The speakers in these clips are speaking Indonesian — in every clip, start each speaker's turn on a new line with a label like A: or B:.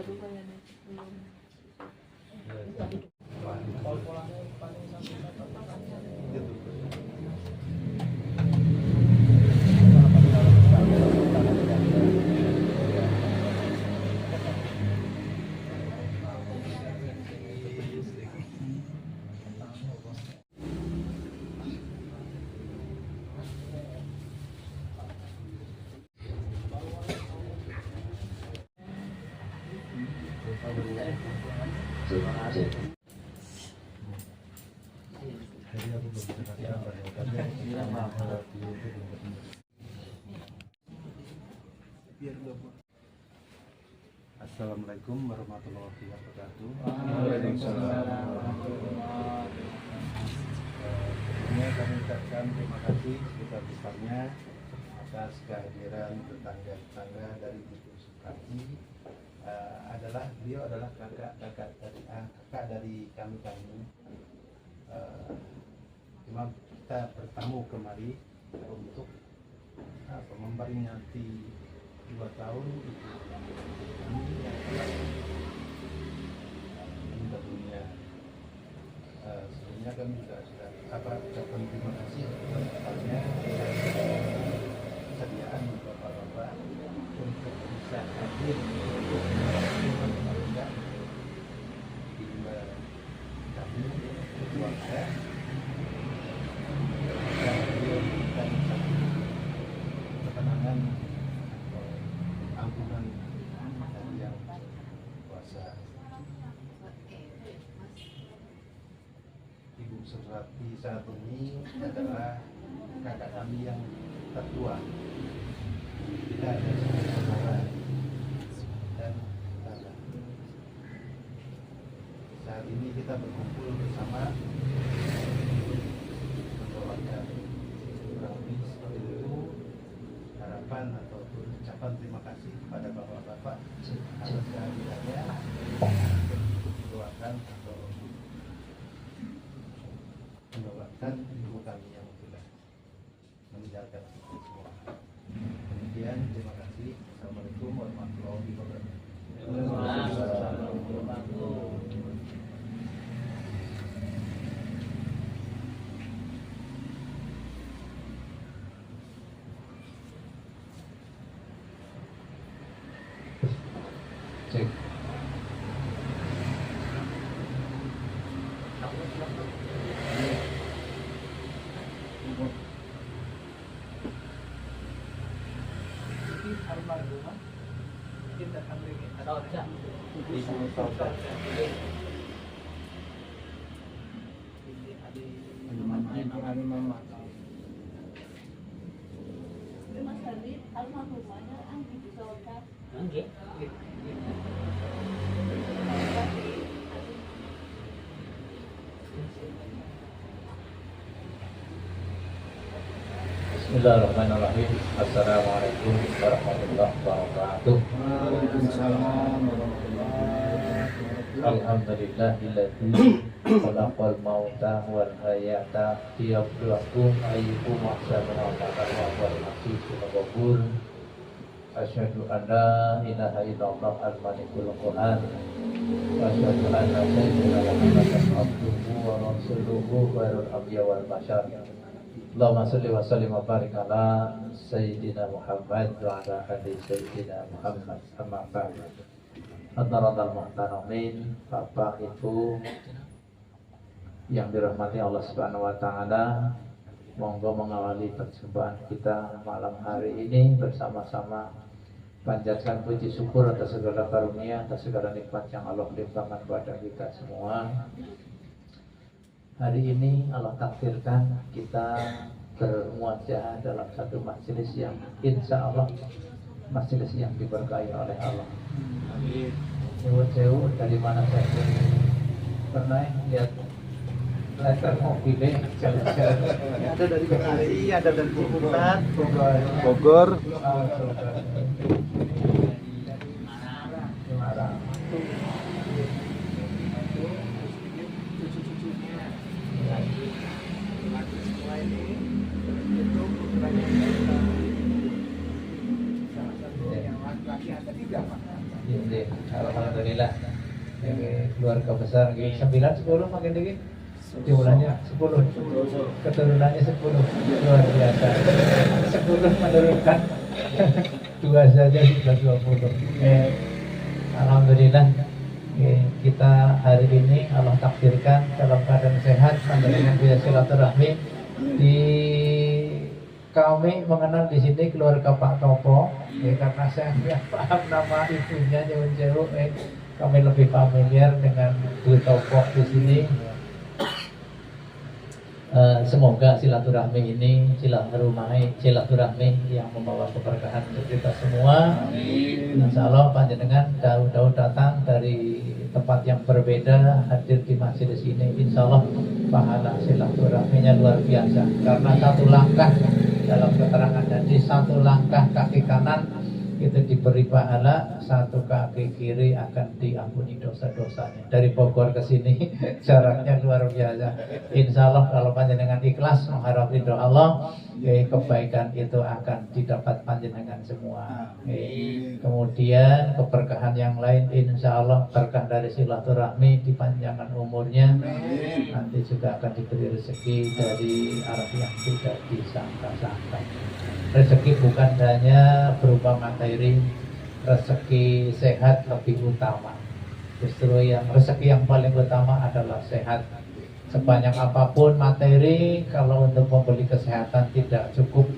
A: baru kayaknya belum.
B: Assalamualaikum warahmatullahi wabarakatuh. Sebelumnya kami ucapkan terima kasih sebesar-besarnya atas kehadiran tetangga-tetangga dari Ibu Sukarti. Beliau adalah kakak dari kami. Cuma kita bertamu kemari untuk memperingati 2 tahun kami yang telah meninggal dunia. Sebelumnya kami juga sudah ucapkan terima kasih kepada kesediaan bapak-bapak untuk bisa hadir untuk keluarga di kami keluarga dan memberikan satu ketenangan atau ampunan dari yang kuasa. Ibu Sukarti saat ini adalah kakak kami yang tertua. Kita ada saudara dan saudara. Saat ini kita berkumpul bersama mendoakan kurang lebih seperti itu, harapan ataupun ucapan terima kasih kepada bapak-bapak atas kehadirannya, doakan atau mendoakan ibu kami yang sudah meninggalkan kita semua. Demikian, terima kasih. Assalamualaikum warahmatullahi wabarakatuh. Cek.
C: Bismillahirrahmanirrahim. Assalamualaikum warahmatullahi wabarakatuh. Alhamdulillahilladzi khalaqal mauta wal hayata liyabluwakum ayyukum ahsanu amala wa huwal azizul ghafur. Asyhadu an la ilaha illallah al-malikul qahhar wa asyhadu anna sayyidina Muhammadan abduhu wa rasuluhu khairul anbiya wal bashar. Allahumma sholli wa sallim wa barik ala sayyidina Muhammad wa ala ali sayyidina Muhammad. Amma ba'd. Hadirin muhtaramin, Bapak Ibu yang dirahmati Allah Subhanahu wa taala, monggo mengawali perjumpaan kita malam hari ini bersama-sama panjatkan puji syukur atas segala karunia, atas segala nikmat yang Allah limpahkan kepada kita semua. Hari ini Allah takdirkan kita bermuajah dalam satu majelis yang insya Allah majelis yang diberkahi oleh Allah. Jauh-jauh dari mana saja pernah lihat letter mobilnya jalan-jalan.
B: Ada dari Bekasi, ada dari Ciputat, Bogor.
C: Semarang. Alhamdulillah. keluarga besar 9 10 makin dikit jumlahnya 10 keturunannya 10 luar biasa 10 menurunkan 2 saja sudah 20. Alhamdulillah kita hari ini Allah takdirkan dalam keadaan sehat dengan bisa silaturahmi di kami mengenal di sini keluarga Pak Topo karena saya nggak paham nama ibunya Nyuwun Sewu kami lebih familiar dengan Bu Topo di sini. Semoga silaturahmi ini silaturahmi yang membawa keberkahan untuk kita semua. Insya Allah panjenengan jauh-jauh datang dari tempat yang berbeda hadir di masjid di sini. Insya Allah pahala silaturahminya luar biasa. Karena satu langkah dalam keterangan hadis, satu langkah kaki kanan itu diberi pahala, satu kaki kiri akan diampuni dosa-dosanya. Dari Bogor ke sini jaraknya luar biasa. Insya Allah kalau panjenengan ikhlas mengharap ridho Allah, kebaikan itu akan didapat panjenengan semua. Kemudian keberkahan yang lain, insya Allah berkah dari silaturahmi, dipanjangkan umurnya, nanti juga akan diberi rezeki dari arah yang tidak disangka-sangka. Rezeki bukan hanya berupa materi, rezeki sehat lebih utama. Justru rezeki yang paling utama adalah sehat. Sebanyak apapun materi, kalau untuk membeli kesehatan tidak cukup.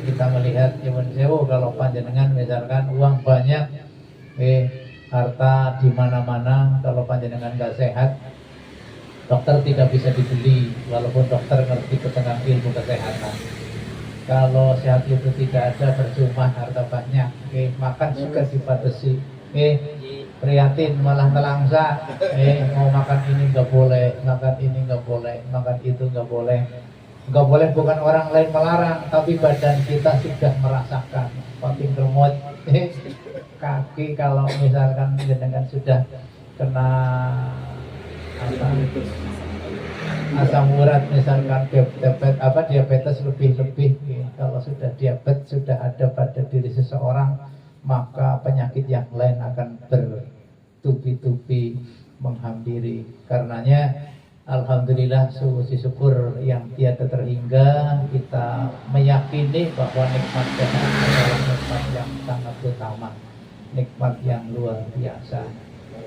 C: Kita melihat Nyuwun Sewu, kalau panjenengan misalkan uang banyak, harta di mana-mana, kalau panjenengan nggak sehat, dokter tidak bisa dibeli, walaupun dokter ngerti tentang ilmu kesehatan. Kalau sehat itu tidak ada, percuma harta banyak. Makan juga dibatasi. Prihatin malah nelangsa. Mau makan ini nggak boleh, makan ini nggak boleh, makan itu nggak boleh. Nggak boleh bukan orang lain melarang, tapi badan kita sudah merasakan. Pating remut, kaki kalau misalkan dengan sudah kena asam urat, misalkan diabetes lebih-lebih. Kalau sudah diabetes sudah ada pada diri seseorang, maka penyakit yang lain akan bertubi-tubi menghampiri. Karenanya alhamdulillah suci syukur yang tiada terhingga, kita meyakini bahwa nikmat sehat adalah nikmat yang sangat utama, nikmat yang luar biasa.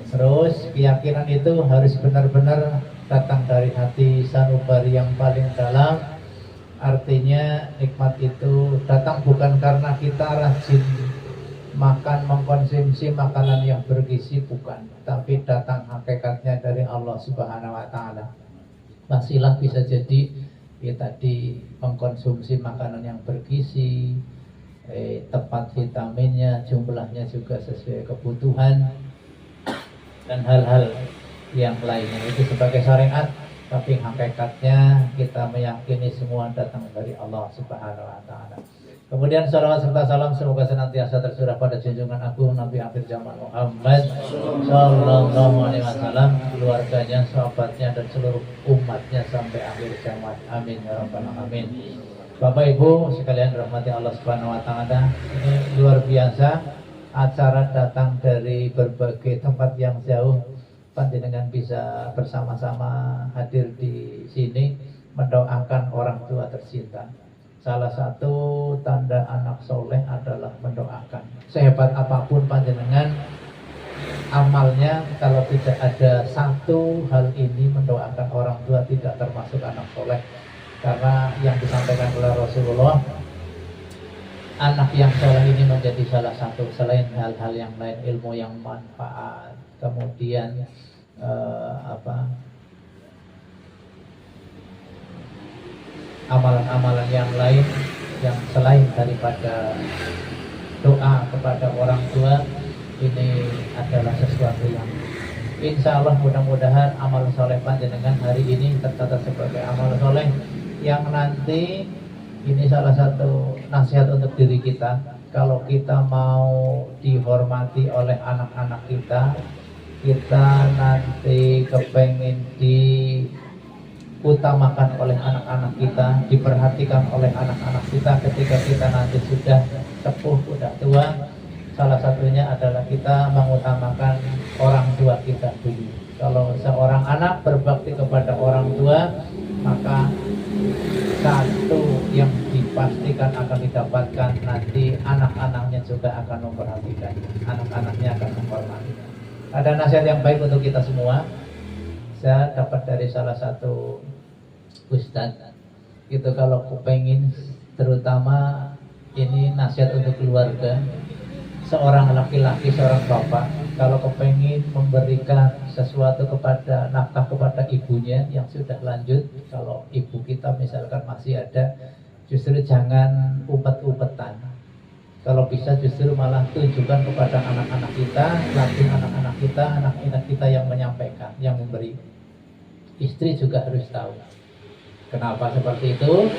C: Terus keyakinan itu harus benar-benar datang dari hati sanubari yang paling dalam. Artinya nikmat itu datang bukan karena kita rajin makan, mengkonsumsi makanan yang bergizi, bukan, tapi datang hakikatnya dari Allah Subhanahu wa Ta'ala. Wasilah bisa jadi tadi mengkonsumsi makanan yang bergizi, tepat vitaminnya, jumlahnya juga sesuai kebutuhan, dan hal-hal yang lainnya itu sebagai syariat, tapi hakikatnya kita meyakini semua datang dari Allah Subhanahu wa Ta'ala. Kemudian salawat serta salam semoga senantiasa tercurah pada junjungan agung Nabi akhir zaman Muhammad sallallahu alaihi wasallam, keluarganya, sahabatnya, dan seluruh umatnya sampai akhir zaman. Amin ya rabbal alamin. Bapak Ibu sekalian rahmati Allah Subhanahu wa Ta'ala, ini luar biasa acara datang dari berbagai tempat yang jauh. Panjenengan bisa bersama-sama hadir di sini mendoakan orang tua tercinta. Salah satu tanda anak soleh adalah mendoakan. Sehebat apapun panjenengan amalnya, kalau tidak ada satu hal ini, mendoakan orang tua, tidak termasuk anak soleh. Karena yang disampaikan oleh Rasulullah, anak yang soleh ini menjadi salah satu, selain hal-hal yang lain, ilmu yang manfaat, kemudian amalan-amalan yang lain yang selain daripada doa kepada orang tua, ini adalah sesuatu yang insya Allah mudah-mudahan amal soleh panjenengan hari ini tercatat sebagai amal soleh yang nanti ini salah satu nasihat untuk diri kita. Kalau kita mau dihormati oleh anak-anak kita, kita nanti kepengen diutamakan oleh anak-anak kita, diperhatikan oleh anak-anak kita ketika kita nanti sudah sepuh, sudah tua. salah satunya adalah kita mengutamakan orang tua kita dulu. Kalau seorang anak berbakti kepada orang tua, maka satu yang dipastikan akan didapatkan, nanti anak-anaknya juga akan memperhatikan, anak-anaknya akan menghormatinya. Ada nasihat yang baik untuk kita semua. Saya dapat dari salah satu ustadz, itu kalau kepengen, terutama ini nasihat untuk keluarga, seorang laki-laki, seorang bapak, kalau kepengen memberikan sesuatu kepada nafkah kepada ibunya yang sudah lanjut, kalau ibu kita misalkan masih ada, justru jangan umpet-umpetan. Kalau bisa justru malah tunjukkan kepada anak-anak kita, latih anak-anak kita, anak-anak kita yang menyampaikan, yang memberi. Istri juga harus tahu. Kenapa seperti itu?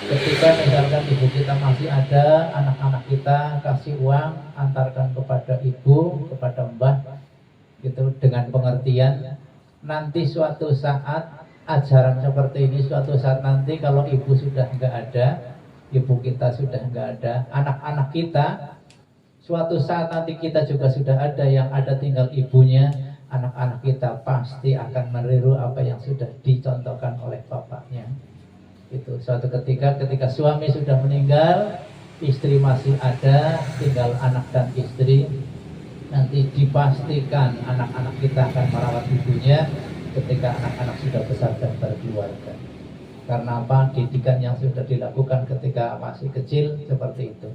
C: Ketika misalkan ibu kita masih ada, anak-anak kita kasih uang, antarkan kepada ibu, kepada mbah, gitu, dengan pengertian. Nanti suatu saat ajaran seperti ini, suatu saat nanti kalau ibu sudah enggak ada, ibu kita sudah enggak ada, anak-anak kita, suatu saat nanti kita juga sudah ada, yang ada tinggal ibunya, anak-anak kita pasti akan meniru apa yang sudah dicontohkan oleh bapaknya. Itu suatu ketika suami sudah meninggal, istri masih ada, tinggal anak dan istri, nanti dipastikan anak-anak kita akan merawat ibunya ketika anak-anak sudah besar dan berkeluarga. Karena apa? Didikan yang sudah dilakukan ketika masih kecil seperti itu.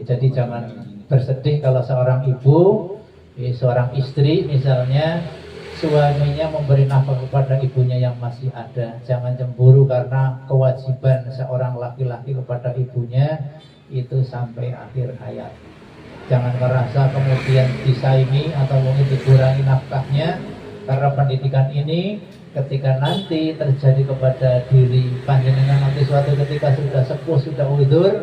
C: Jadi jangan bersedih kalau seorang ibu, seorang istri misalnya, suaminya memberi nafkah kepada ibunya yang masih ada. Jangan cemburu, karena kewajiban seorang laki-laki kepada ibunya itu sampai akhir hayat. Jangan merasa kemudian disaingi atau mungkin dikurangi nafkahnya, karena pendidikan ini ketika nanti terjadi kepada diri panjenengan, nanti suatu ketika sudah sepuh, sudah udzur,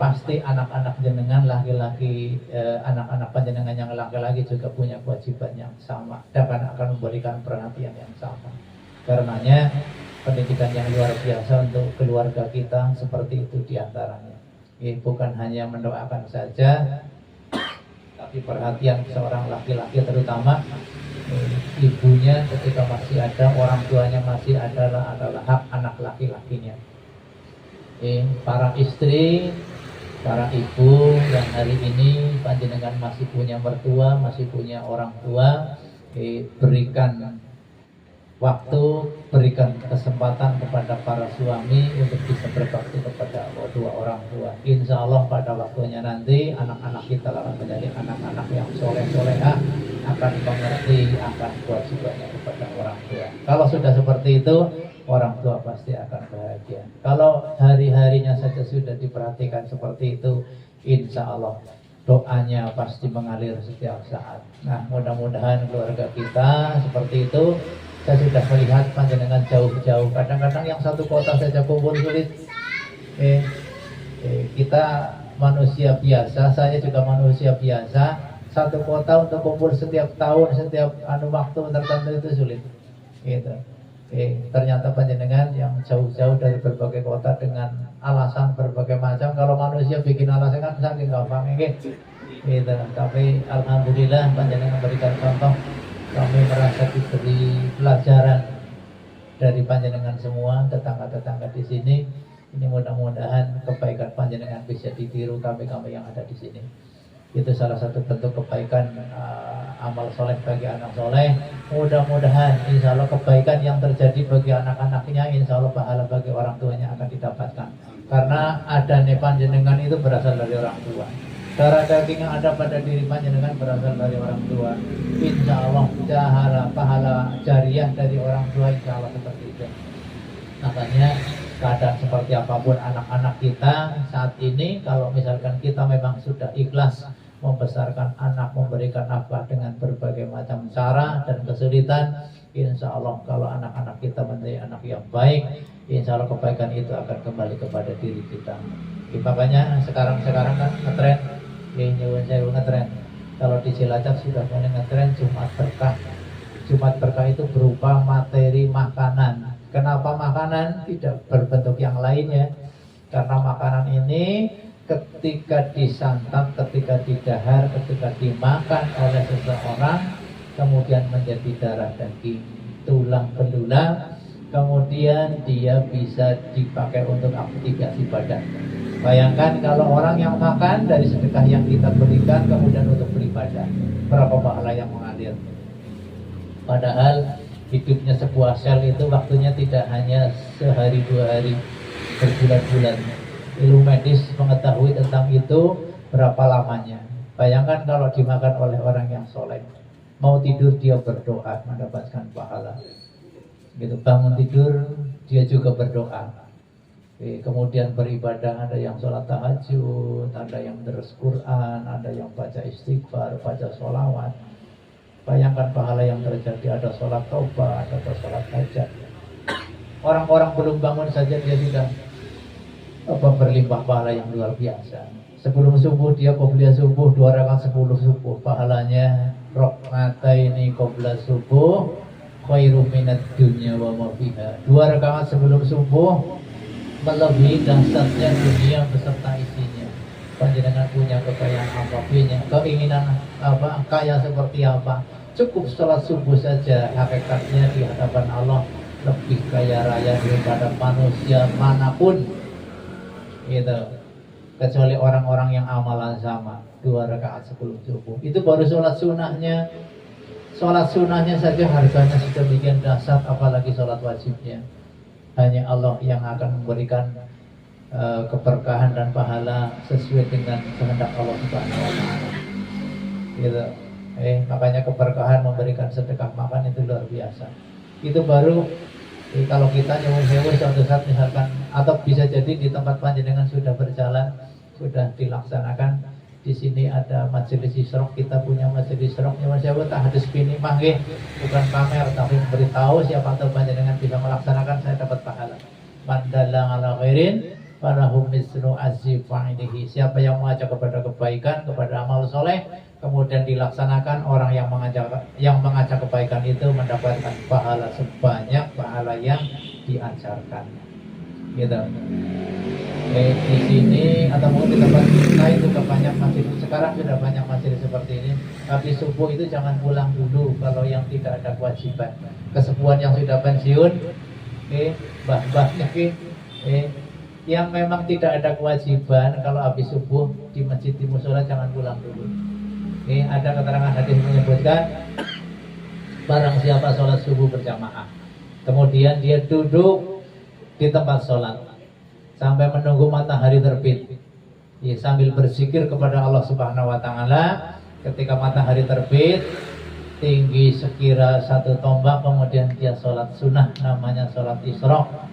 C: pasti anak-anak jenengan laki-laki, anak-anak panjenengan yang laki-laki juga punya kewajiban yang sama dan akan memberikan perhatian yang sama. Karenanya pendidikan yang luar biasa untuk keluarga kita seperti itu diantaranya. Bukan hanya mendoakan saja, tapi perhatian seorang laki-laki, terutama ibunya ketika masih ada, orang tuanya masih adalah hak anak laki-lakinya. Para istri, para ibu yang hari ini panjenengan masih punya mertua, masih punya orang tua, berikan waktu, berikan kesempatan kepada para suami untuk bisa berbakti kepada kedua orang tua. Insya Allah pada waktunya nanti anak-anak kita akan menjadi anak-anak yang soleh-solehah, akan mengerti akan kewajibannya kepada orang tua. Kalau sudah seperti itu, orang tua pasti akan bahagia. Kalau hari-harinya saja sudah diperhatikan seperti itu, insya Allah doanya pasti mengalir setiap saat. Nah, mudah-mudahan keluarga kita seperti itu. Saya sudah melihat panjenengan jauh-jauh. Kadang-kadang yang satu kota saja kumpul sulit. Kita manusia biasa, saya juga manusia biasa. Satu kota untuk kumpul setiap tahun, setiap waktu tertentu itu sulit. Gitu. Ternyata panjenengan yang jauh-jauh dari berbagai kota dengan alasan berbagai macam. Kalau manusia bikin alasan kan saking gampang, gitu. Tapi alhamdulillah panjenengan memberikan contoh. Kami merasa diberi pelajaran dari panjenengan semua, tetangga-tetangga di sini. Ini mudah-mudahan kebaikan panjenengan bisa ditiru kami-kami yang ada di sini. Itu salah satu bentuk kebaikan, amal soleh bagi anak soleh. Mudah-mudahan insya Allah kebaikan yang terjadi bagi anak-anaknya, insya Allah pahala bagi orang tuanya akan didapatkan. Karena adanya panjenengan itu berasal dari orang tua. Darah daging yang ada pada diri panjenengan berasal dari orang tua. Insya Allah pahala jariah dari orang tua, insya Allah seperti itu. Makanya keadaan seperti apapun anak-anak kita saat ini, kalau misalkan kita memang sudah ikhlas membesarkan anak, memberikan nafkah dengan berbagai macam cara dan kesulitan, insya Allah kalau anak-anak kita menjadi anak yang baik, insya Allah kebaikan itu akan kembali kepada diri kita. Makanya sekarang kan ngetren, nyuwun saya ngetren. Kalau di Cilacap sudah mulai ngetren Jumat Berkah. Jumat Berkah itu berupa materi makanan. Kenapa makanan? Tidak berbentuk yang lainnya. Karena makanan ini ketika disantap, ketika didahar, ketika dimakan oleh seseorang, kemudian menjadi darah daging, tulang belulang, kemudian dia bisa dipakai untuk aktivitas ibadah. Bayangkan kalau orang yang makan dari sedekah yang kita berikan kemudian untuk beribadah, berapa pahala yang mengalir. Padahal hidupnya sebuah sel itu waktunya tidak hanya sehari dua hari, berbulan-bulan. Ilmu medis mengetahui tentang itu berapa lamanya. Bayangkan kalau dimakan oleh orang yang soleh, mau tidur dia berdoa mendapatkan pahala. Gitu, bangun tidur dia juga berdoa. Kemudian beribadah, ada yang sholat tahajud, ada yang terus Quran, ada yang baca istighfar, baca sholawat. Bayangkan pahala yang terjadi, ada sholat taubah, ada sholat hajat. Orang-orang belum bangun saja dia sudah berlimpah pahala yang luar biasa. Sebelum subuh dia qobliyah subuh 2 rakaat 10 subuh, pahalanya rok'ataini qobliyah subuh khairum minad dunya wa ma fiha. 2 rakaat sebelum subuh melebihi dahsyatnya dunia beserta isinya. Panjenengan punya kekayaan apapun, keinginan apa, kaya seperti apa, cukup sholat subuh saja, hakikatnya di hadapan Allah lebih kaya raya daripada manusia manapun. Gitu. Kecuali orang-orang yang amalan sama, 2 rakaat sebelum subuh. Itu baru sholat sunnahnya. Sholat sunnahnya saja harganya sedemikian dahsyat, apalagi sholat wajibnya. Hanya Allah yang akan memberikan keberkahan dan pahala sesuai dengan kehendak Allah Subhanahu wa taala. Gitu. Makanya keberkahan memberikan sedekah makan itu luar biasa. Itu baru kalau kita nyuwun sewu suatu saat misalkan, atau bisa jadi di tempat panjenengan sudah berjalan, sudah dilaksanakan. Di sini ada majelis isyraq, kita punya majelis isyraq nyuwun sewu tak hadis bini mangke, bukan pamer tapi memberitahu siapa tahu panjenengan bisa melaksanakan, saya dapat pahala. Mandalla ala khairin falahum mislu azzi fa'ilihi. Siapa yang mengajak kepada kebaikan, kepada amal soleh, kemudian dilaksanakan, orang yang mengajak kebaikan itu mendapatkan pahala sebanyak pahala yang diajarkan. Gitu. Di sini atau mungkin di tempat kita itu banyak masjid. Sekarang sudah banyak masjid seperti ini. Tapi subuh itu jangan pulang dulu kalau yang tidak ada kewajiban. Kesepuhan yang sudah pensiun, mbah-mbahnya yang memang tidak ada kewajiban, kalau habis subuh di masjid di musola jangan pulang dulu. Ada keterangan hadis menyebutkan barang siapa sholat subuh berjamaah, kemudian dia duduk di tempat sholat sampai menunggu matahari terbit, sambil berzikir kepada Allah Subhanahu wa taala. Ketika matahari terbit tinggi sekira 1 tombak, kemudian dia sholat sunnah, namanya sholat isyraq.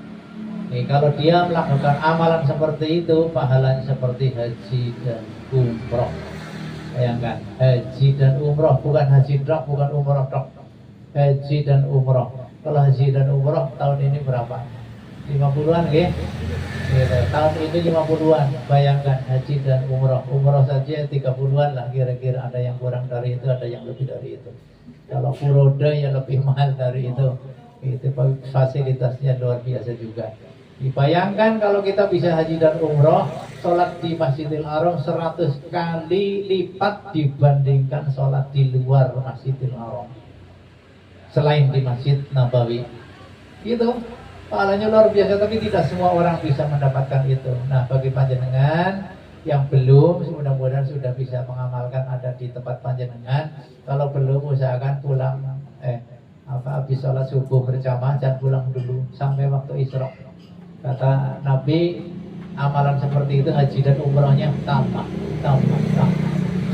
C: Kalau dia melakukan amalan seperti itu, pahalanya seperti haji dan umroh. Bayangkan, haji dan umroh, bukan haji dok, bukan umroh dok. Haji dan umroh. Kalau haji dan umroh tahun ini berapa? 50-an ya? Tahun ini 50-an. Bayangkan haji dan umroh. Umroh saja 30-an lah kira-kira, ada yang kurang dari itu, ada yang lebih dari itu. Kalau furoda ya lebih mahal dari itu. Itu fasilitasnya luar biasa juga. Dibayangkan kalau kita bisa haji dan umroh, sholat di Masjidil Haram 100 kali lipat dibandingkan sholat di luar Masjidil Haram, selain di Masjid Nabawi. Gitu, pahalanya luar biasa, tapi tidak semua orang bisa mendapatkan itu. Nah, bagi panjenengan yang belum, mudah-mudahan sudah bisa mengamalkan, ada di tempat panjenengan. Kalau belum, usahakan pulang habis sholat subuh berjamaah, jangan pulang dulu sampai waktu isyraq. Kata Nabi, amalan seperti itu haji dan umrahnya tambah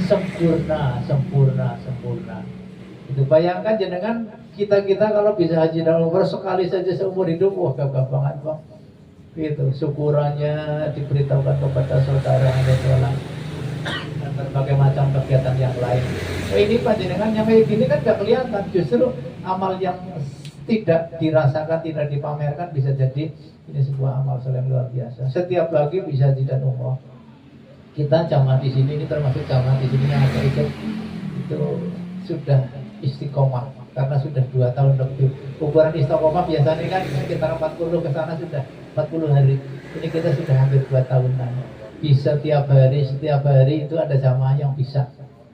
C: sempurna. Itu bayangkan jenengan, kita kalau bisa haji dan umrah sekali saja seumur hidup, wah gagah banget Bang. Itu syukurannya diberitahukan kepada saudara yang ada sholat dan berbagai macam kegiatan yang lain. Ini panjenengan yang kayak gini kan gak kelihatan, justru amal yang tidak dirasakan, tidak dipamerkan, bisa jadi ini sebuah amal yang luar biasa. Setiap lagi bisa haji dan umrah. Kita jamaah di sini, ini termasuk jamaah di sini yang ada itu sudah istiqomah karena sudah 2 tahun lebih. Ukuran istiqomah biasanya kan sekitar 40 ke sana, sudah 40 hari. Ini kita sudah hampir 2 tahunan. bisa setiap hari itu ada jamaah yang bisa.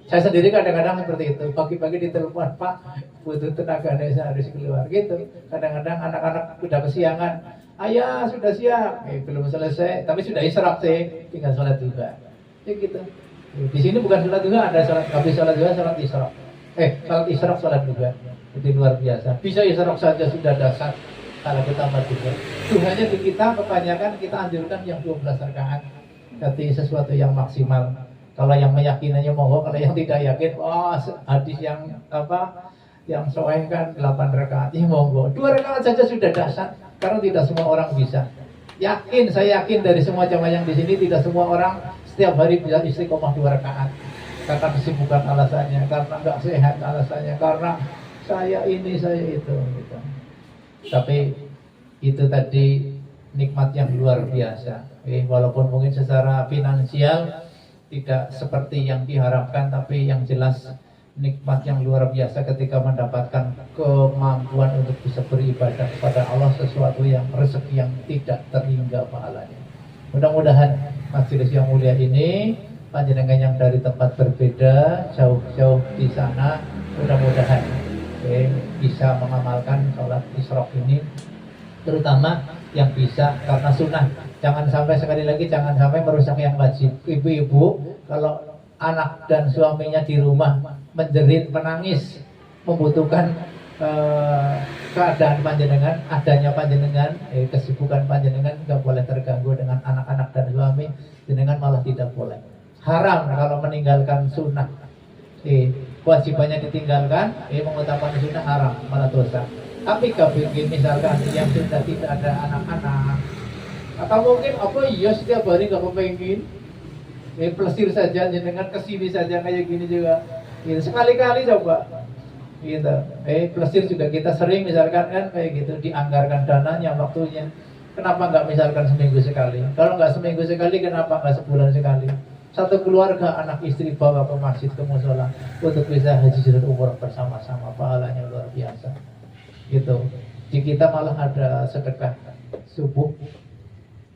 C: Saya sendiri kadang-kadang seperti itu, pagi-pagi ditelepon, Pak, butuh tenaga desa harus keluar gitu. Kadang-kadang anak-anak sudah kesiangan, ayah sudah siap, belum selesai, tapi sudah isyraq sih, tinggal sholat juga. Ya gitu. Di sini bukan sholat juga, ada sholat, habis sholat juga, sholat isyraq. Sholat isyraq, sholat juga. Itu luar biasa. Bisa isyraq saja sudah dasar. Kalau kita juga. Tuhannya di kita kebanyakan kita anjurkan yang 12 rakaat. Jadi sesuatu yang maksimal. Kalau yang meyakinannya monggo, kalau yang tidak yakin, hadis yang yang soengkan 8 rakaat, ya monggo. 2 rakaat saja sudah dasar, karena tidak semua orang bisa. Yakin, saya yakin dari semua jamaah yang di sini tidak semua orang setiap hari bisa istiqomah 2 rakaat. Karena kesibukan alasannya, karena nggak sehat alasannya, karena saya ini, saya itu. Gitu. Tapi itu tadi nikmat yang luar biasa. Walaupun mungkin secara finansial tidak seperti yang diharapkan, tapi yang jelas nikmat yang luar biasa ketika mendapatkan kemampuan untuk bisa beribadah kepada Allah, sesuatu yang rezeki yang tidak terhingga pahalanya. Mudah-mudahan majelis yang mulia ini, panjenengan yang dari tempat berbeda, jauh-jauh di sana, mudah-mudahan bisa mengamalkan sholat isyraq ini, terutama yang bisa karena sunnah. Jangan sampai, sekali lagi, jangan sampai merusak yang wajib. Ibu-ibu kalau anak dan suaminya di rumah menjerit, menangis, membutuhkan keadaan panjenengan, adanya panjenengan, kesibukan panjenengan nggak boleh terganggu dengan anak-anak dan suami, jenengan malah tidak boleh. Haram kalau meninggalkan sunnah. Kewajibannya ditinggalkan, mengutamakan sunnah haram, malah dosa. Tapi kalau misalkan yang sudah tidak ada anak-anak, atau mungkin setiap hari nggak kepengin, plesir saja, jenengan kesini saja kayak gini juga, gitu. Sekali-kali coba, gitu. Plesir juga kita sering misalkan kan kayak gitu, dianggarkan dananya, waktunya. Kenapa nggak misalkan seminggu sekali? Kalau nggak seminggu sekali, kenapa nggak sebulan sekali? Satu keluarga, anak istri bawa ke masjid, ke musola untuk bisa haji dan umrah bersama-sama, pahalanya luar biasa. Gitu. Di kita malah ada sedekah subuh.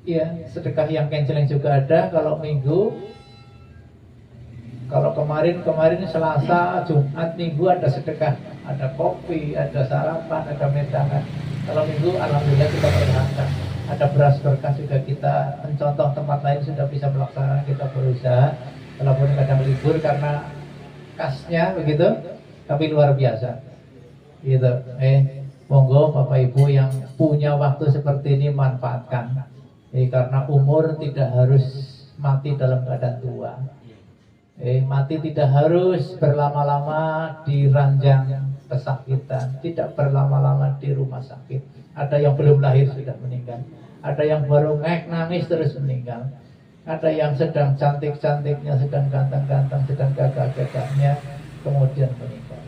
C: Iya, sedekah yang canceling juga ada. Kalau minggu, kalau kemarin Selasa, Jumat, Minggu ada sedekah, ada kopi, ada sarapan, ada medangan. Kalau minggu, alhamdulillah kita berangkat. Ada beras berkah juga kita mencontoh, tempat lain sudah bisa melaksanakan, kita berusaha. Walaupun kadang libur karena kasnya begitu, tapi luar biasa. Gitu. Monggo Bapak Ibu yang punya waktu seperti ini manfaatkan. Karena umur tidak harus mati dalam keadaan tua. Mati tidak harus berlama-lama di ranjang kesakitan, tidak berlama-lama di rumah sakit. Ada yang belum lahir sudah meninggal, ada yang baru nangis terus meninggal, ada yang sedang cantik-cantiknya, sedang ganteng-ganteng, sedang gagah-gagahnya kemudian meninggal.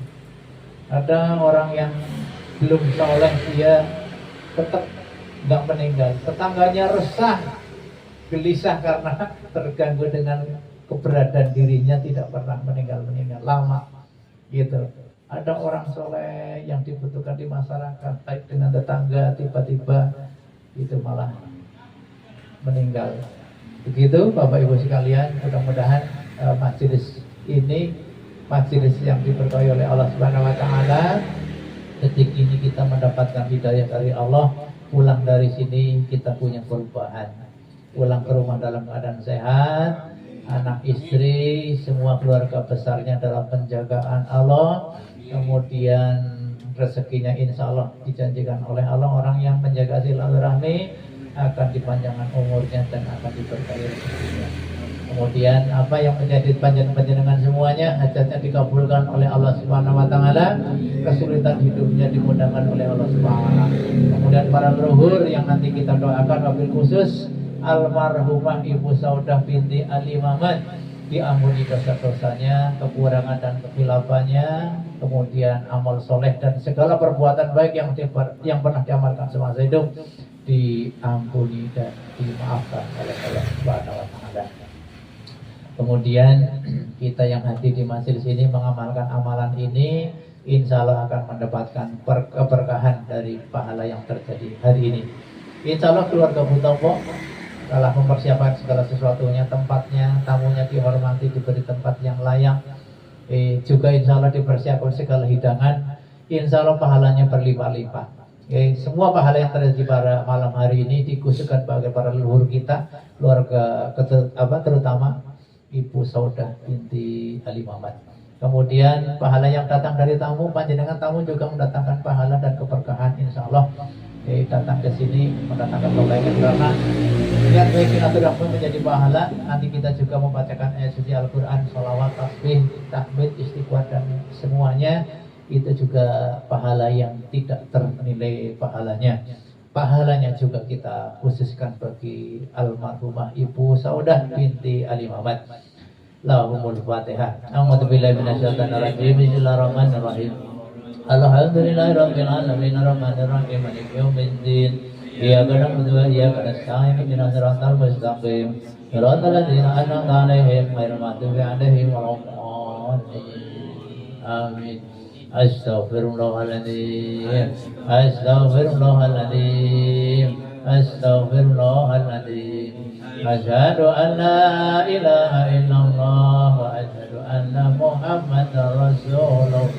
C: Ada orang yang belum soleh, dia tetap nggak meninggal. Tetangganya resah, gelisah karena terganggu dengan keberadaan dirinya, tidak pernah meninggal lama, gitu. Ada orang soleh yang dibutuhkan di masyarakat, baik dengan tetangga, tiba-tiba itu malah meninggal. Begitu Bapak Ibu sekalian, mudah-mudahan majelis ini majelis yang diberkahi oleh Allah Subhanahu Wa Taala. Detik ini kita mendapatkan hidayah dari Allah. Pulang dari sini kita punya perubahan. Pulang ke rumah dalam keadaan sehat, anak istri, semua keluarga besarnya dalam penjagaan Allah. Kemudian rezekinya insya Allah dijanjikan oleh Allah. Orang yang menjaga silaturahmi akan dipanjangkan umurnya dan akan diberkahi rezekinya. Kemudian apa yang menjadi panjenengan semuanya, hajatnya dikabulkan oleh Allah Subhanahu Wa Taala, kesulitan hidupnya dimudahkan oleh Allah Subhanahu Wa Taala. Kemudian para leluhur yang nanti kita doakan, wabil khusus almarhumah Ibu Saudah binti Ali Mamat, diampuni dosa-dosanya, kekurangan dan kekhilafahnya, kemudian amal soleh dan segala perbuatan baik yang pernah diamalkan semasa hidup diampuni dan dimaafkan oleh Allah Subhanahu Wa Taala. Kemudian kita yang hadir di majelis ini mengamalkan amalan ini, insya Allah akan mendapatkan keberkahan dari pahala yang terjadi hari ini. Insya Allah keluarga Butopo telah mempersiapkan segala sesuatunya, tempatnya, tamunya dihormati, diberi tempat yang layak. Juga insya Allah dipersiapkan segala hidangan, insya Allah pahalanya berlimpah-limpah. Semua pahala yang terjadi pada malam hari ini dikhususkan bagi para leluhur kita, keluarga terutama Ibu Saudah binti Ali Muhammad. Kemudian pahala yang datang dari tamu, panjenengan tamu juga mendatangkan pahala dan keberkahan insya Allah. Datang ke sini mendatangkan kebaikan karena lihat baik silaturahmi menjadi pahala. Nanti kita juga membacakan ayat suci Al-Quran, sholawat, tasbih, tahmid, istighfar dan semuanya itu juga pahala yang tidak ternilai pahalanya. Pahalanya juga kita khususkan bagi almarhumah Ibu Saudah binti Ali Muhammad. Lahumul Fatihah. A'udzubillahi minasyaitonir rajim. Bismillahirrahmanirrahim. Alhamdulillahirabbil alamin arrahmanir rahim maliki yaumiddin. Iyyaka na'budu wa iyyaka nasta'in ihdinas siratal mustaqim. Shiratal ladzina an'amta 'alaihim ghairil maghdubi 'alaihim waladdallin. Amin. Astaghfirullahaladzim. Astaghfirullahaladzim. Astaghfirullahaladzim. Asyhadu an la ilaha illallah wa asyhadu anna Muhammadar Rasulullah.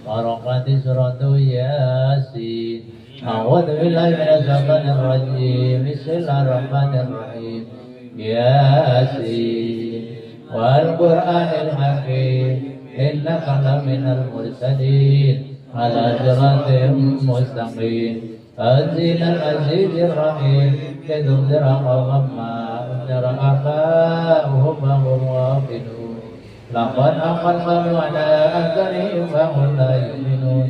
C: Barakati suratu Yasin. A'udzu billahi minasy syaithanir rajim. Bismillahirrahmanirrahim. Yasin wal Qur'anil hakim. Innaka laminal mursalin ala siratim mustaqim. Tanzilal azizir rahim. Litunzira qauman ma unzira aba'uhum wa hum ghafilun. Laqad aqallu ala aktsarihim wa hum la yu'minun.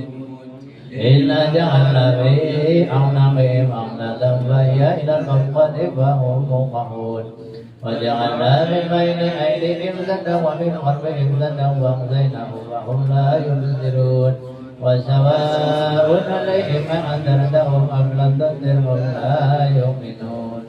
C: Inna ja'alna fi a'naqihim aghlalan wa hiya ila al-qadri wa hum muqahun. Wa ja'alna min bayni aydihim saddan wa min khalfihim saddan wa aghaynahum wa hum la yubsirun. Wa sawa'un 'alaihim a'anzartahum am lam tunzirhum la yu'minun.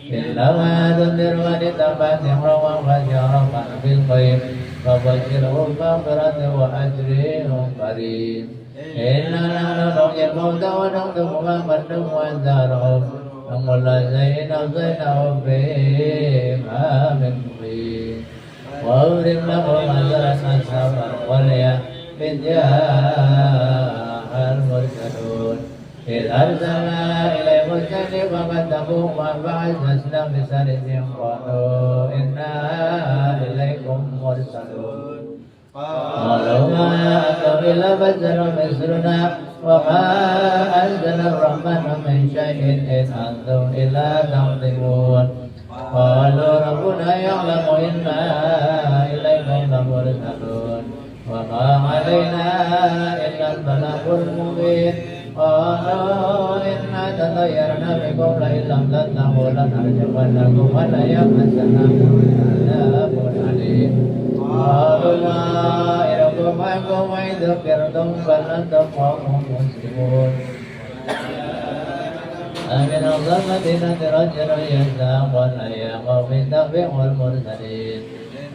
C: Illa ma tunzir man ittaba'a sihra wa fajara bil ghaib. Fabashshirhum bimaghfiratin wa ajrin karim. Inna nahnu nuhyil mauta wa naktubu ma qaddamu wa atharahum. Wa zaynahum bima min mubin. Wa awrim lahum ajran as-sabr wal ya'id ja'al mursalun. إذ أرسلنا إليهم الكلب فكذبوه فبعثنا بسرهم قالوا إنا إليكم مرسلون. قالوا ما أنتم إلا بشر مثلنا وما أنزل الرحمن من شيء إن أنتم إلا تكذبون. قالوا ربنا يعلم إنا إليكم لمرسلون وما علينا إلا البلاغ المبين. قالوا إنا تطيرنا بكم لئن لم تنتهوا لنرجمنكم وليمسنا عذاب أليم. قالوا طائركم معكم وإن ذكرتم بل أنتم قوم مسلمون. أمن الظلمة رجل يسلم والأيام في التنبيه والمرسلين.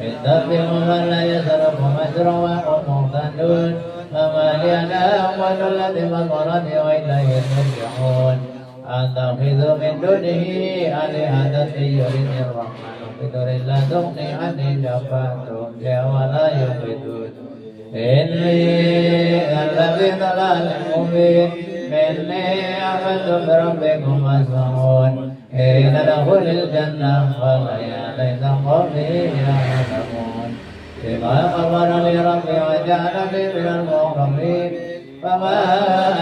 C: التنبيه من لا يسلم مجرى وهم مهتدون. فما لي لا أعبد الذي فطرني وإليه ترجعون. أتخذ من دونه آلهة يردني الرحمن بضر لا تغني عني شفاعتهم شيئا ولا ينقذون. إني الذي ضلال مبين. إني آمنت بربكم فاسمعون. حين ندخل الجنة قال يا ليت قومي يعلمون. بما غفر لي ربي وجعلني من المكرمين. فما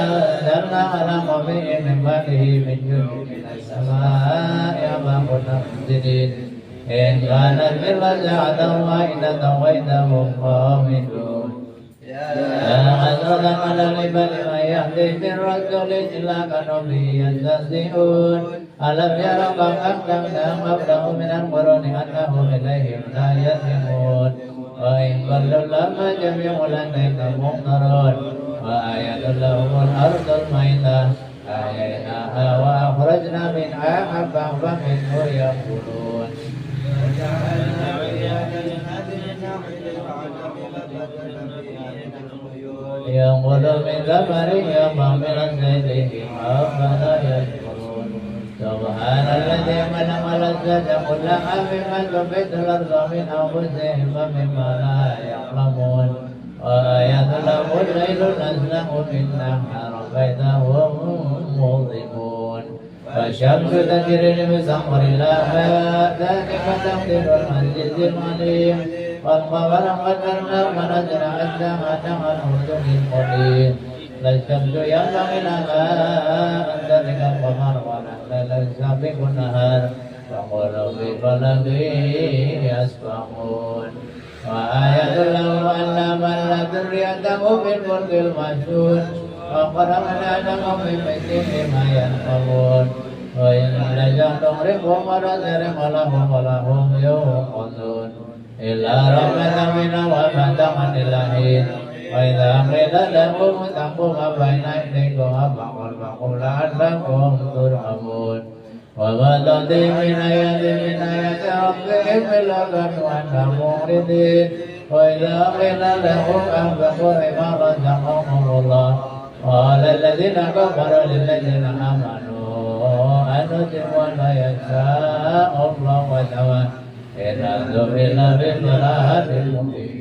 C: أنزلنا على قومه من بعده من جند من السماء وما كنا منزلين. إن كانت إلا ساعة واحدة وإذا هم خامدون. يا حسرة على العباد من يهدي بالرسول إلا كانوا به يستهزئون. ألم يروا كم أهلكنا قبلهم من القرون أنهم إليهم لا يرجعون. وإن كل لما جميع لدينا محضرون. وآية لهم الأرض الميتة أحييناها وأخرجنا منها حبا فمنه يأكلون. ينقل من ثمره ومن زيته أفلا يشكرون. سبحان سبحان الذي منع ولذة كل ممن تنبت الأرض من أنفسهم ومما لا يعلمون وآية له الليل نزله من النهار فإذا هم مظلمون والشمس تجري لمسخر لها ذلك تقدير العزيز العليم والقمر قدرناه منازل حتى عاد الأرجل القدير لا الشمس ينبغي لها أن تدرك القمر ولا الليل سابق النهار وقالوا في فلكه يسبحون وآية له أن من ذريته في الفلك المشحون وخلقنا لهم من مثله ما ينقضون وإن نشأ نغرقهم ونسرق لهم ولهم يوقظون إلا رحمة منا وفتحا للحين وإذا قيل لهم اتقوا ما بين أيديكم فقل لعلكم ترحمون وما تأتي من آيات ربهم إلا كانوا عنها معرضين وإذا قيل لهم أنفقوا مما رزقهم الله قال الذين كفروا للذين آمنوا أنتم ما يشاء الله وسوى إن أنتم إلا بضلال مبين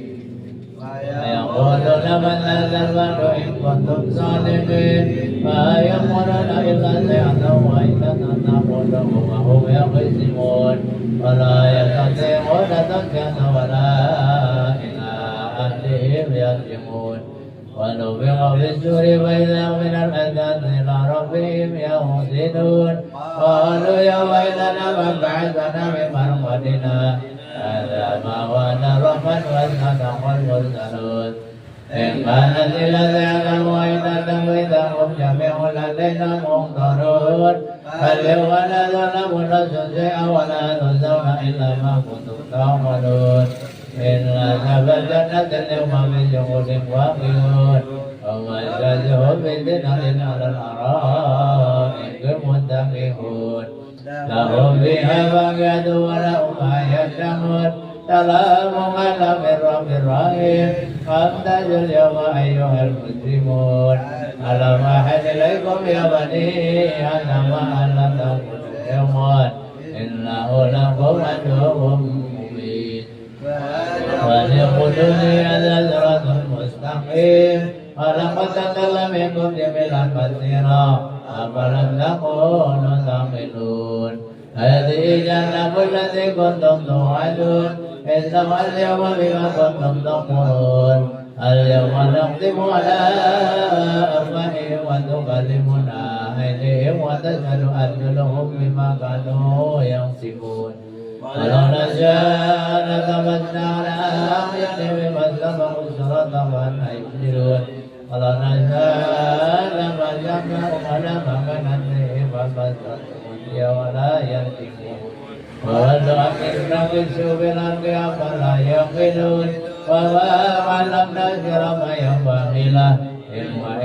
C: يقولون من نزل إن كنتم صادقين ما يقولون إلا سيئة وإذا نقول وهم يقسمون ولا يستطيعون تنكا ولا إلى أهلهم يرجعون ونفخ في السور فإذا من الأذان إلى ربهم ينسلون قالوا يا ويلنا من بعثنا من مرقدنا هذا ما وعد الرحمن وصدق المرسلون إن كانت إلا سيئة وإذا إذا هم جميع لدينا محضرون فاليوم لا ظلم نفس شيئا ولا تجزون إلا ما كنتم تعملون إن أصحاب الجنة اليوم بشغل واقعون وما يشاهدهم بذنة على الأرائك متكئون لهم فيها فاكهة ولهم ما يشتهون سلام على من رب رحيم فامتازوا اليوم أيها المسلمون ألم أحد إليكم يا بني آدم ألا تقولوا يوما إنه لكم عدو مبين وليقولوا هذا صراط مستقيم ولقد تكلم منكم جميعا كثيرا أفلم تكونوا تعقلون هذه جهنم التي كنتم توعدون إنما اليوم بما كنتم تكفرون اليوم نختم على أفواههم وتكلمنا أيديهم وتشهد أرجلهم بما كانوا يكسبون ولو نشاء لطمسنا على أعينهم فاستبقوا الصراط فأنى يبصرون ولو نشاء لمسخناهم على مكانتهم فبصروا ولا يرجعون ولو أمرنا بالسوء بالأرض أفلا يعقلون وما علمنا شر ما ينبغي له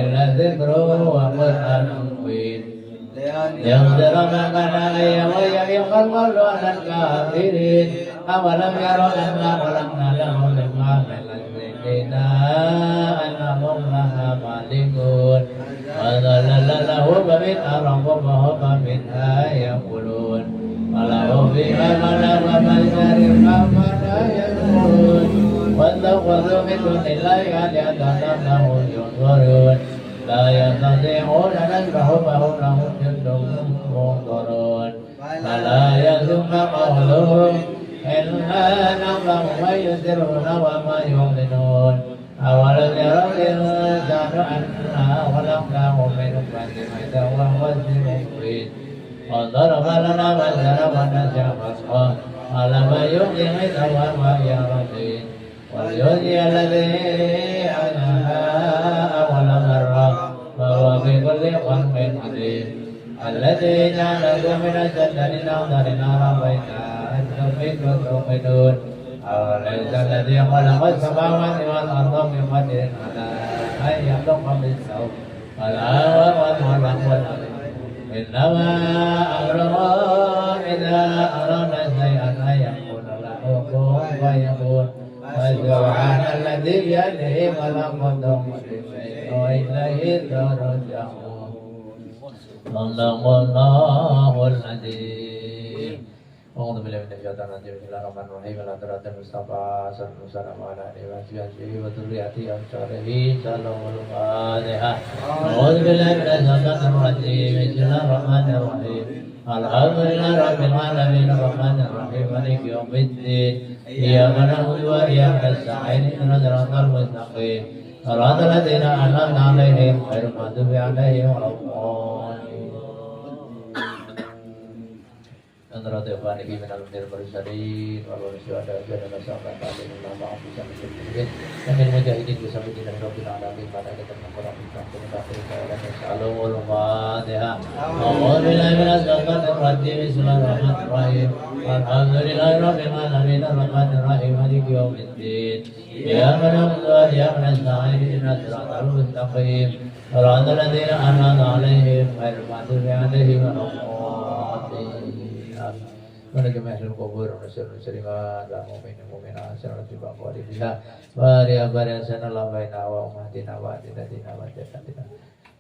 C: إلا ذكر وقرآن مبين لينذر من كان حيا ويحيق القول على الكافرين أولم يروا أنا خلقنا لهم مما عملت أنهم لها مالكون وذللناه فمنها ركوبهم ومنها يأكلون ولهم فيها منافع ومشارب فلا يشكرون واتخذوا من دون الله آلهة لعلهم ينصرون لا يستطيعون نصرهم وهم لهم جند منصرون فلا يحزنك قولهم إنا نعلم ما يسرون وما يعلنون أولم يروا الإنسان أنا خلقناه من نطفة إذا هو مبين وضرب لنا مثلا ونسى خلقه ألم يحيي العظام وهي رميم وليحيي الذي أحياها أول مرة وهو بكل خلق عليم الذي جعلكم من الشجر الأخضر نارا بينها أنتم توقدون أوليس الذي خلق السماوات والأرض بقدر على أن يخلق بالسوء فلا وهو الأمر إنما أمره إذا أراد شيئا أن يقول له كن فيكون فسبحان الذي بيده ملكوت كل شيء وإليه ترجعون Allahul Azim. أعوذ بالله من الشيطان الرجيم بسم الله الرحمن الرحيم الأدرات المصطفى صلى الله عليه وسلم وذريته الصالحين صلى الله عليه أعوذ بالله من الشيطان الرجيم بسم الله الرحمن الرحيم الحمد لله رب العالمين الرحمن الرحيم مالك يوم الدين إياك نعبد وإياك نستعين اهدنا الصراط المستقيم صراط الذين أنعمت عليهم غير المغضوب عليهم ولا الضالين Antara Tuhan ini menalur dari bersari, kalau ada dan masyarakat kali ini nama aku bisa menjadi kami mujahidin bisa menjadi Rabbil Alamin pada kita mengurangi kita dan Assalamualaikum warahmatullahi wabarakatuh. Alhamdulillahirabbil alamin arrahmanir rahim maliki yaumiddin. Iyyaka na'budu wa iyyaka nasta'in ihdinas siratal mustaqim. Shiratal ladzina an'amta 'alaihim ghairil maghdubi 'alaihim waladdallin. Menuju mahal kubur, menuju lima dan mu'minah, sanad tiba kuali bila, baria sanad baina wa umatina wa tidak tidak.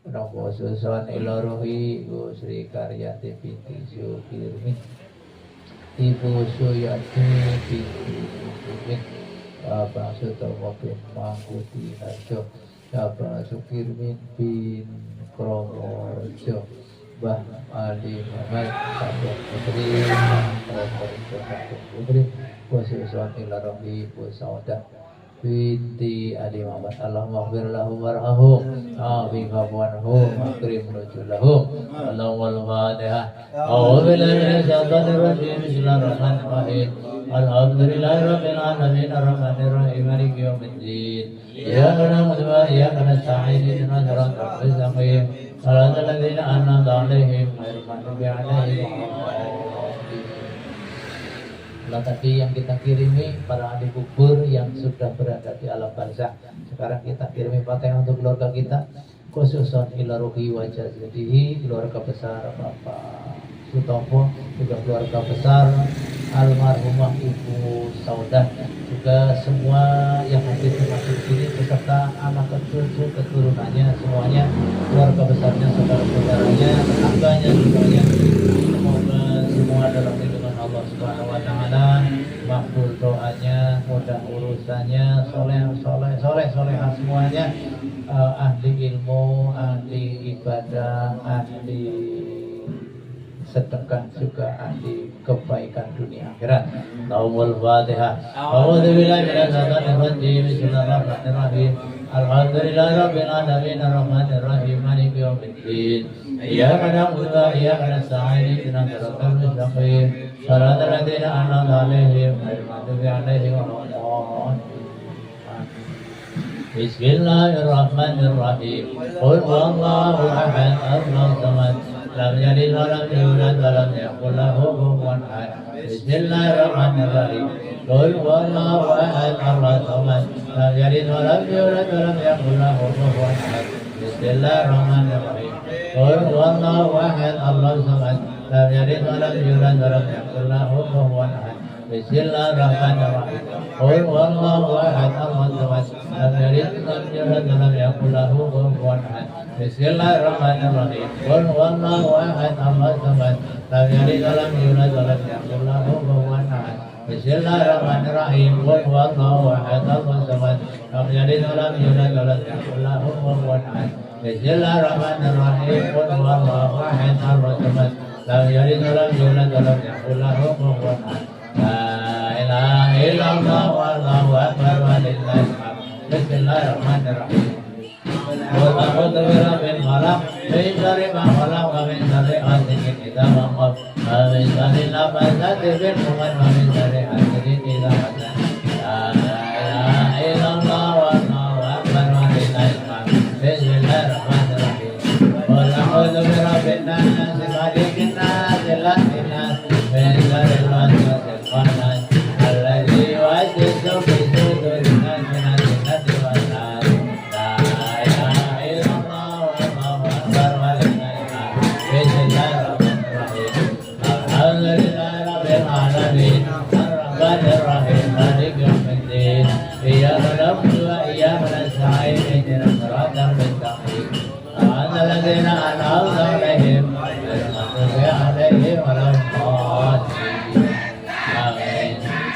C: Menunggu susun ilarohi Gusri Karyati binti Syukirmi, Ibu Suyati binti Syukirmi, Bapak Sutomo bin Mangkuti Harjo, Bapak Syukirmi bin Kromojo. Bah Ali Muhammad Sabuk Putri Putri Wasusuan ila Rabbi Pusaudah Binti Ali Muhammad Allahumma gfir lahum warhamhum Abi ghafuanhum Akrim nujulahum Allahumma al-Fatihah A'udhu billahi minasyaitanir rajim Bismillahirrahmanirrahim Alhamdulillahi rabbil alamin arrahmanirrahim maliki yaumiddin Iyyaka na'budu wa iyyaka nasta'in ihdinas siratal mustaqim Shiratal ladzina an'amta 'alaihim ghairil maghdubi 'alaihim waladdallin. Tadi yang kita kirimi para ahli kubur yang sudah berada di alam barzakh. Sekarang kita kirimi Fatihah untuk keluarga kita, khususan ila ruhi wa jazadihi, keluarga besar Bapak Sutopo, juga keluarga besar almarhumah Ibu Saudah, juga semua yang hadir termasuk sini beserta anak cucu keturunannya semuanya, keluarga besarnya, saudara-saudaranya, tetangganya semuanya. Semoga semua dalam lindungan Allah Subhanahu wa taala, makbul doanya, mudah urusannya, soleh semuanya, ahli ilmu, ahli ibadah, ahli sedekah, juga ahli kebaikan dunia akhirat. Allahumma al-Fatihah. A'udzu billahi minasyaitonir rajim. Bismillahirrahmanirrahim. Alhamdulillahi rabbil alamin arrahmanir rahim maliki yaumiddin. Iyyaka na'budu wa iyyaka nasta'in ihdinas siratal mustaqim. Shiratal ladzina an'amta 'alaihim ghairil maghdubi 'alaihim waladdallin. Bismillahirrahmanirrahim. Qul huwallahu ahad, Allahus samad. Lam yalid wa lam yulad wa lam yakul lahu kufuwan ahad. Bismillahirrahmanirrahim. Qul huwallahu ahad, Allahus samad. Lam yalid wa lam yulad wa lam yakul lahu kufuwan ahad. Bismillahirrahmanirrahim. Qul huwallahu ahad, Allahus samad. Lam yalid wa lam yulad wa lam yakul lahu kufuwan ahad. Bismillahirrahmanirrahim. Qul huwallahu ahad, Allahus samad. Lam yalid wa lam yulad wa lam yakul lahu kufuwan ahad. Bismillahirrahmanirrahim. Qul huwallahu ahad, Allahus samad. Lam yalid wa lam yulad wa lam yakul lahu kufuwan ahad. Bismillahirrahmanirrahim. Qul huwallahu ahad, Allahus samad. Lam yalid wa lam yulad wa lam yakul lahu kufuwan ahad. Bismillahirrahmanirrahim. Qul huwallahu ahad, Allahus samad. Lam yalid wa lam yulad wa lam yakul lahu kufuwan ahad. La ilaha illallah wallahu akbar walillahil hamd. Bismillahirrahmanirrahim. Qul a'udzu birabbil falaq min syarri ma khalaq wa min syarri hasidin idza waqab wa min syarri nafasati fil 'uqad wa min syarri hasidin idza hasad. La ilaha illallah wallahu akbar walillahil hamd. Bismillahirrahmanirrahim. Qul a'udzu birabbin nas malikin nas ilahin nas min syarril waswasil khannas alladzi yuwaswisu fi sudurin nas minal jinnati wan nas. Bismillahirrahmanirrahim. Maliki yaumiddin. Iyyaka na'budu wa iyyaka nasta'in ihdinas siratal mustaqim. Shiratal ladzina an'amta 'alaihim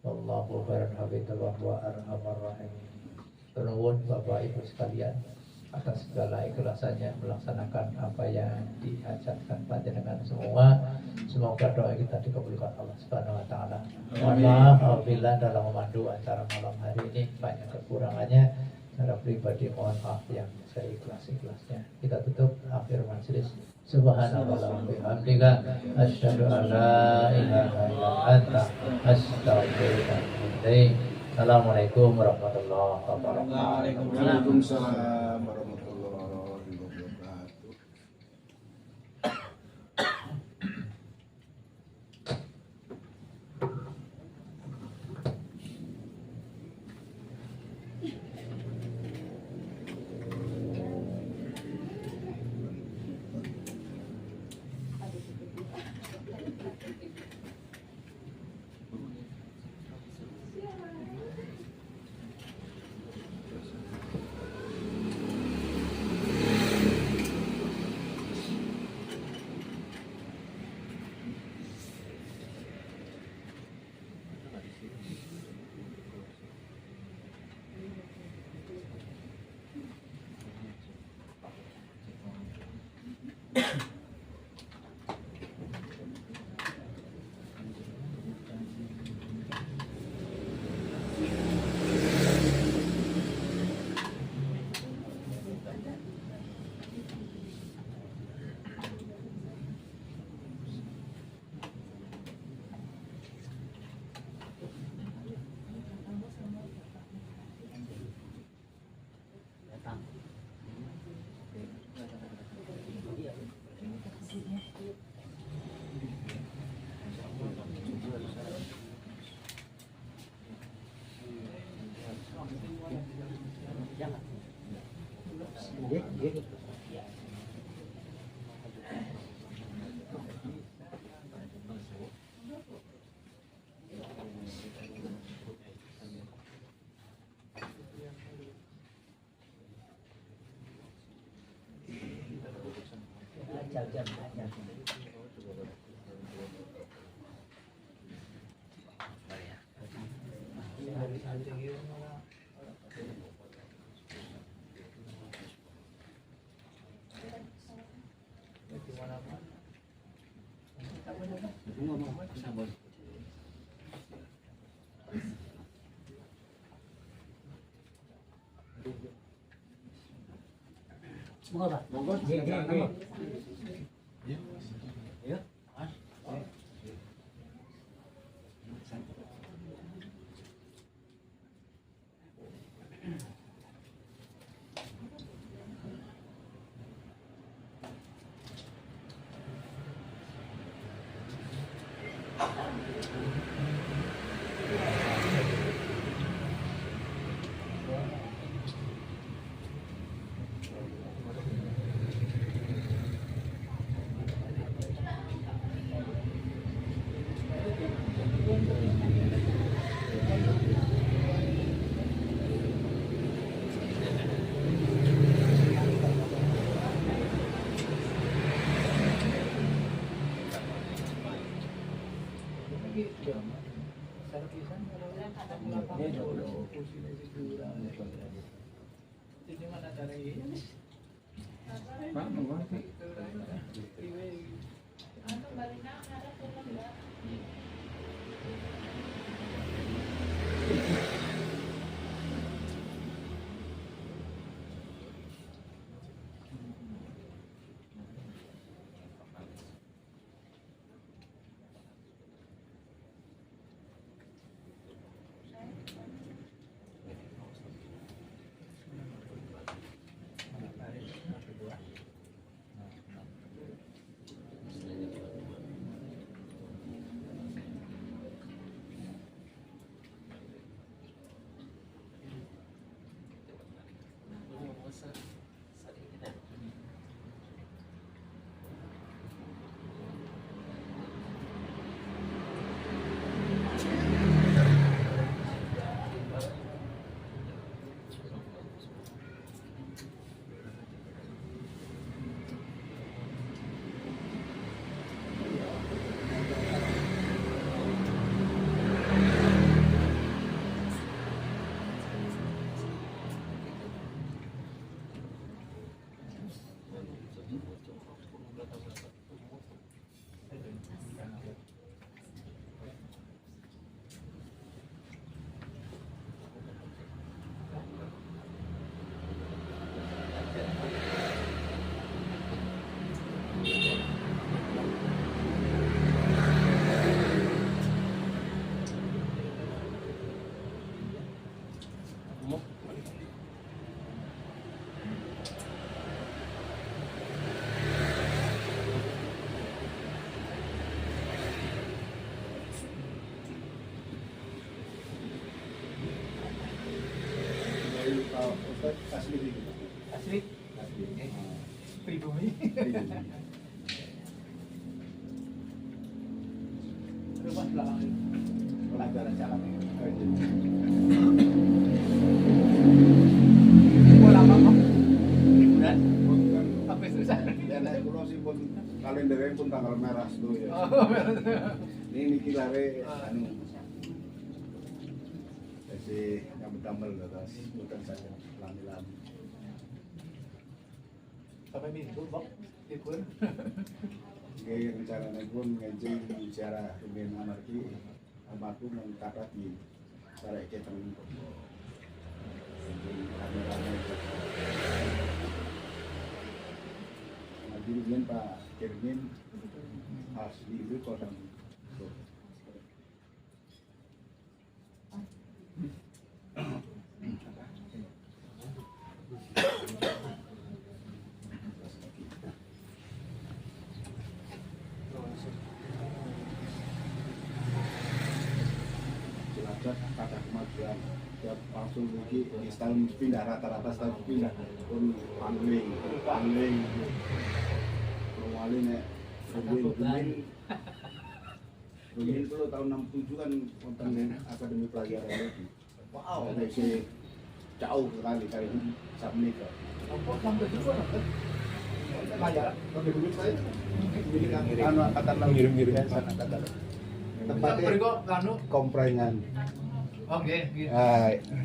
C: Wallahu khairan hafidhah wa arhamar rahimin. Nuwun Bapak Ibu sekalian atas segala ikhlasannya melaksanakan apa yang dihajatkan panjenengan semua. Semoga doa kita dikabulkan Allah Subhanahu wa taala. Mohon maaf apabila dalam memandu acara malam hari ini banyak kekurangannya. Secara pribadi mohon maaf yang seikhlas-ikhlasnya. Kita tutup akhir majelis. Subhanallah wa bihamdika asyhadu an la ilaha illa anta astaghfiruka wa atubu ilaik. Assalamualaikum warahmatullahi wabarakatuh.
A: Waalaikumsalam warahmatullahi wabarakatuh.
D: Monggo, Pak.
A: Monggo,
D: Nggih, nggih, nggih.
A: Ya. Pak, monggo. Ustaz asli gitu.
B: Asli
A: Asli.
B: pribumi. Rumah belakang. Pelajaran jalan. Lama kok. Bulan. Sampai susah.
A: Ya nek kula sih pun kalendernya pun tanggal merah tuh ya.
B: Oh, merah.
A: Ini niki lare anu. Jadi yang damel atas bukan saja lami-lami.
B: Sampai minggu, Bok. Libur.
A: Kayak rencananya pun ngejeng bicara dengan anarki, amatu mengkata di cara catering. Rame-rame. Jadi Pak Kirmin asli itu kosan. Cilacap pada kemajuan tiap langsung lagi setahun pindah rata-rata setahun pindah pun pangling Wali nek Rumin itu tahun 67 kan konten akademi pelajaran lagi. Wow, si jauh sekali kali ini submit kok.
B: Apa sampai juga kan? Pelajaran.
A: Tapi dulu saya anu angkatan laut ngirim-ngirim angkatan laut. Tempatnya
B: Beriko anu.
A: komprengan.
B: Oke, gitu.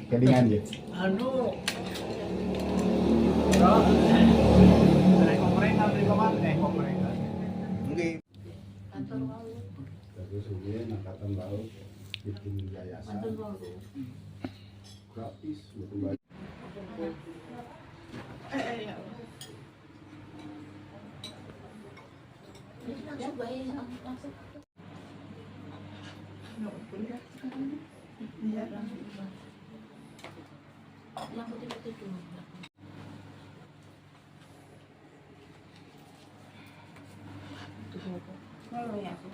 A: Kedingan ya.
B: Anu. Bro. Ada komentar dari komentar.
A: Mungkin
D: Kantor laut.
A: terus kemudian angkatan laut bikin yayasan
D: Kantor laut.
A: gratis betul banget.
D: Ya. Masuk bayi masuk. Yang putih-putih dulu. Kalau ya aku.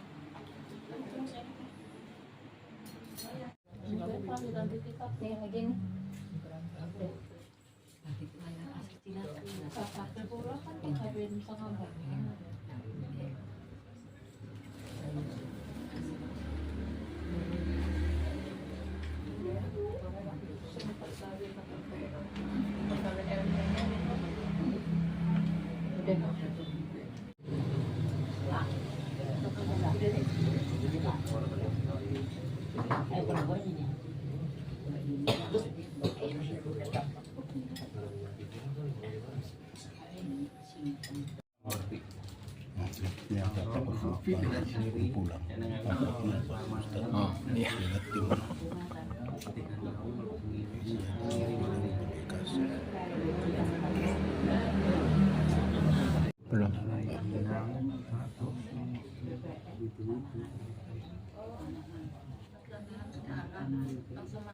A: Pulang.
C: Oh, iya. Belum.